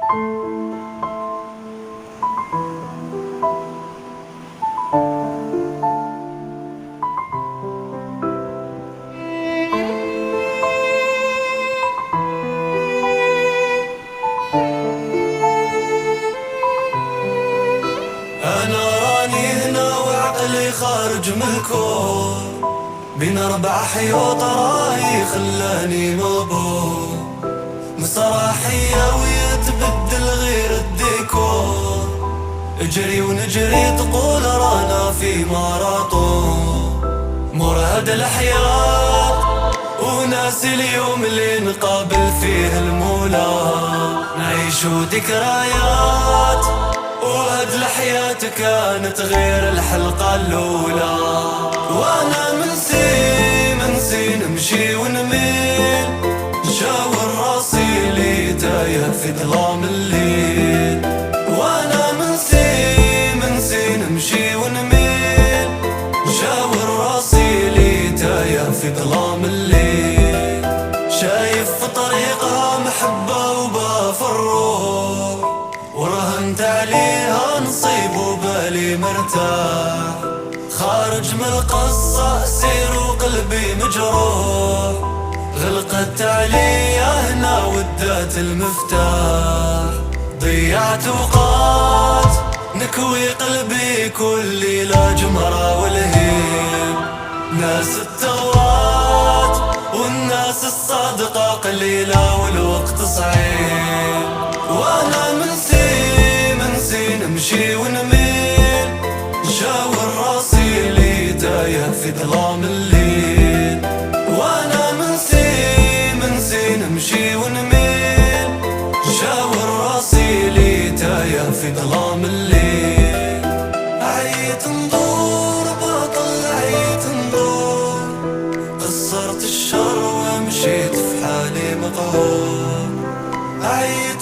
أنا راني هنا وعقلي خارج من الكون، بين 4 حيوط راهي خلاني مبهور، مسرحية ويتبدل غير الديكور، اجري ونجري تقول رانا في ماراطون، مر هاد الحياة وناسي اليوم اللي نقابل فيه المولى، نعيشو ذكريات وهاد الحياة كانت غير الحلقة الأولى، وانا منسي نمشي ونميل، نشاور راسي لي تايه في ظلام الليل، وانا منسي نمشي ونميل، نشاور راسي لي تايه في ظلام الليل، شايف في طريقها محبة وباف الروح، ورهنت عليها نصيب وبالي مرتاح، خارج من القصة سير وقلبي مجروح، غلقت عليا هنا ودات المفتاح، ضيعت اوقات نكوي قلبي كل ليلة جمرة والهيم، ناس التوات والناس الصادقة قليلة والوقت صعيب، وانا منسي نمشي ونميل، نشاور راسي لي تايه في ظلام الليل، وانا منسي نمشي ونميل، نشاور راسي لي تايه في ظلام الليل، عيت ندور باطل عيت ندور، قصرت الشر ومشيت في حالي مقهور، عيت